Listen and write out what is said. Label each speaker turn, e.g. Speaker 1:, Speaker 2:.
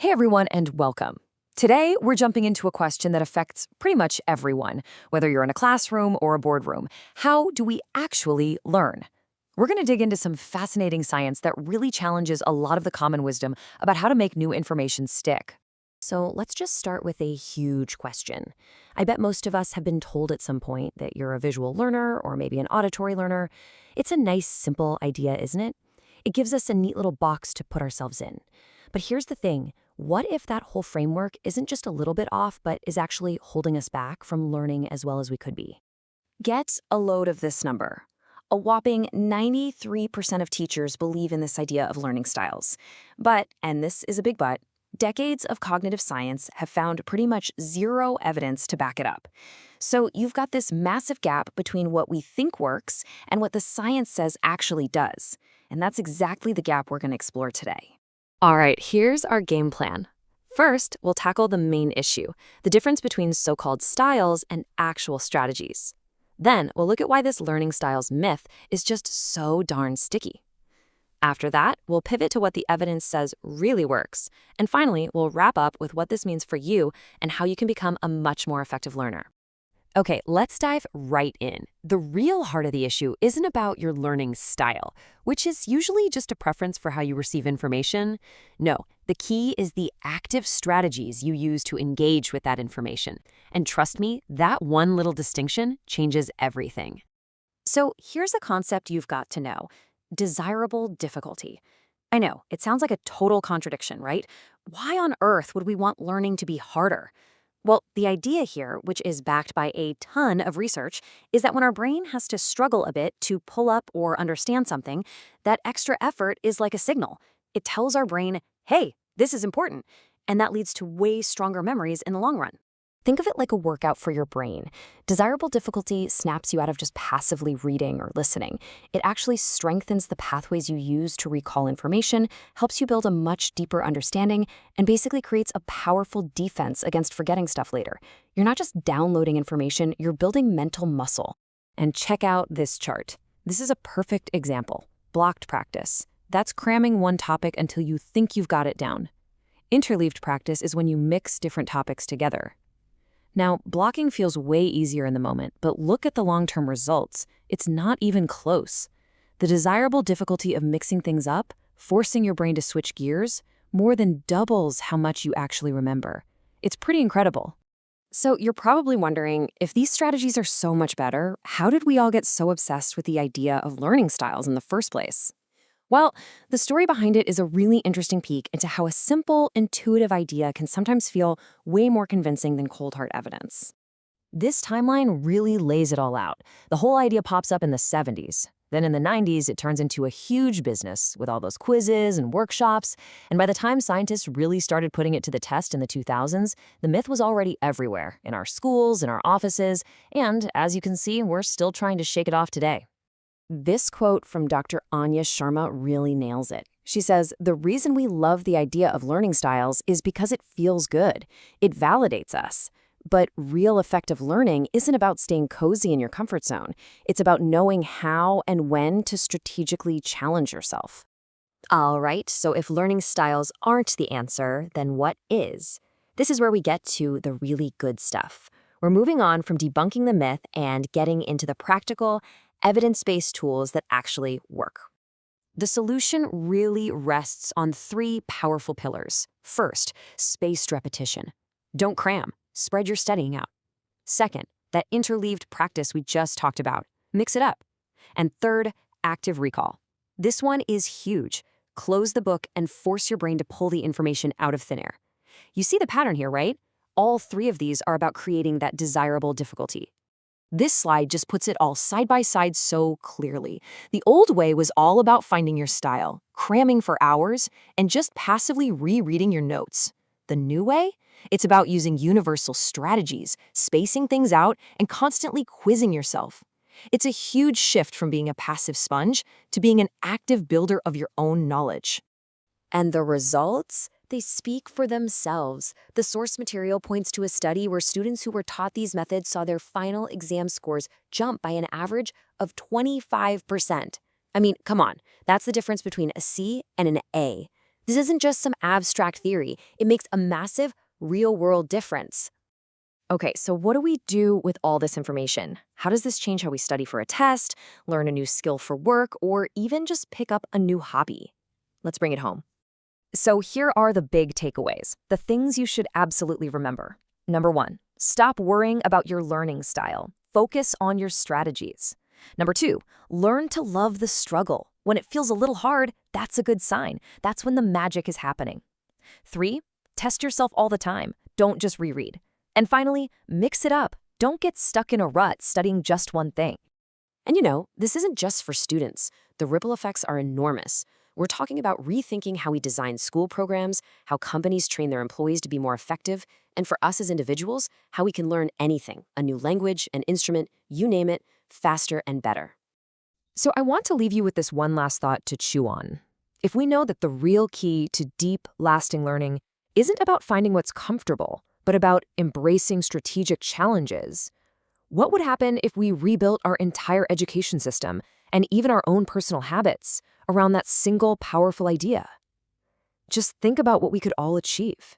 Speaker 1: Hey everyone, and welcome. Today, we're jumping into a question that affects pretty much everyone, whether you're in a classroom or a boardroom. How do we actually learn? We're going to dig into some fascinating science that really challenges a lot of the common wisdom about how to make new information stick. So let's just start with a huge question. I bet most of us have been told at some point that you're a visual learner or maybe an auditory learner. It's a nice, simple idea, isn't it? It gives us a neat little box to put ourselves in. But here's the thing. What if that whole framework isn't just a little bit off, but is actually holding us back from learning as well as we could be? Get a load of this number. A whopping 93% of teachers believe in this idea of learning styles. But, and this is a big but, decades of cognitive science have found pretty much zero evidence to back it up. So you've got this massive gap between what we think works and what the science says actually does. And that's exactly the gap we're going to explore today. All right, here's our game plan. First, we'll tackle the main issue, the difference between so-called styles and actual strategies. Then, we'll look at why this learning styles myth is just so darn sticky. After that, we'll pivot to what the evidence says really works. And finally, we'll wrap up with what this means for you and how you can become a much more effective learner. Okay, let's dive right in. The real heart of the issue isn't about your learning style, which is usually just a preference for how you receive information. No, the key is the active strategies you use to engage with that information. And trust me, that one little distinction changes everything. So here's a concept you've got to know. Desirable difficulty. I know, it sounds like a total contradiction, right? Why on earth would we want learning to be harder? Well, the idea here, which is backed by a ton of research, is that when our brain has to struggle a bit to pull up or understand something, that extra effort is like a signal. It tells our brain, hey, this is important, and that leads to way stronger memories in the long run. Think of it like a workout for your brain. Desirable difficulty snaps you out of just passively reading or listening. It actually strengthens the pathways you use to recall information, helps you build a much deeper understanding, and basically creates a powerful defense against forgetting stuff later. You're not just downloading information, you're building mental muscle. And check out this chart. This is a perfect example. Blocked practice. That's cramming one topic until you think you've got it down. Interleaved practice is when you mix different topics together. Now, blocking feels way easier in the moment, but look at the long-term results. It's not even close. The desirable difficulty of mixing things up, forcing your brain to switch gears, more than doubles how much you actually remember. It's pretty incredible. So you're probably wondering, if these strategies are so much better, how did we all get so obsessed with the idea of learning styles in the first place? Well, the story behind it is a really interesting peek into how a simple, intuitive idea can sometimes feel way more convincing than cold hard evidence. This timeline really lays it all out. The whole idea pops up in the 70s. Then in the 90s, it turns into a huge business with all those quizzes and workshops. And by the time scientists really started putting it to the test in the 2000s, the myth was already everywhere, in our schools, in our offices, and as you can see, we're still trying to shake it off today. This quote from Dr. Anya Sharma really nails it. She says, "The reason we love the idea of learning styles is because it feels good. It validates us. But real effective learning isn't about staying cozy in your comfort zone. It's about knowing how and when to strategically challenge yourself." All right, so if learning styles aren't the answer, then what is? This is where we get to the really good stuff. We're moving on from debunking the myth and getting into the practical, evidence-based tools that actually work. The solution really rests on three powerful pillars. First, spaced repetition. Don't cram. Spread your studying out. Second, that interleaved practice we just talked about. Mix it up. And third, active recall. This one is huge. Close the book and force your brain to pull the information out of thin air. You see the pattern here, right? All three of these are about creating that desirable difficulty. This slide just puts it all side by side so clearly. The old way was all about finding your style, cramming for hours, and just passively rereading your notes. The new way? It's about using universal strategies, spacing things out, and constantly quizzing yourself. It's a huge shift from being a passive sponge to being an active builder of your own knowledge. And the results? They speak for themselves. The source material points to a study where students who were taught these methods saw their final exam scores jump by an average of 25%. I mean, come on, that's the difference between a C and an A.
Speaker 2: This isn't just some abstract theory. It makes a massive, real-world difference.
Speaker 1: Okay, so what do we do with all this information? How does this change how we study for a test, learn a new skill for work, or even just pick up a new hobby? Let's bring it home. So here are the big takeaways, the things you should absolutely remember. Number 1, stop worrying about your learning style. Focus on your strategies. Number 2, learn to love the struggle. When it feels a little hard, that's a good sign. That's when the magic is happening. 3, test yourself all the time. Don't just reread. And finally, mix it up. Don't get stuck in a rut studying just one thing.
Speaker 2: And this isn't just for students. The ripple effects are enormous. We're talking about rethinking how we design school programs, how companies train their employees to be more effective, and for us as individuals, how we can learn anything, a new language, an instrument, you name it, faster and better.
Speaker 1: So I want to leave you with this one last thought to chew on. If we know that the real key to deep, lasting learning isn't about finding what's comfortable, but about embracing strategic challenges, what would happen if we rebuilt our entire education system and even our own personal habits around that single powerful idea? Just think about what we could all achieve.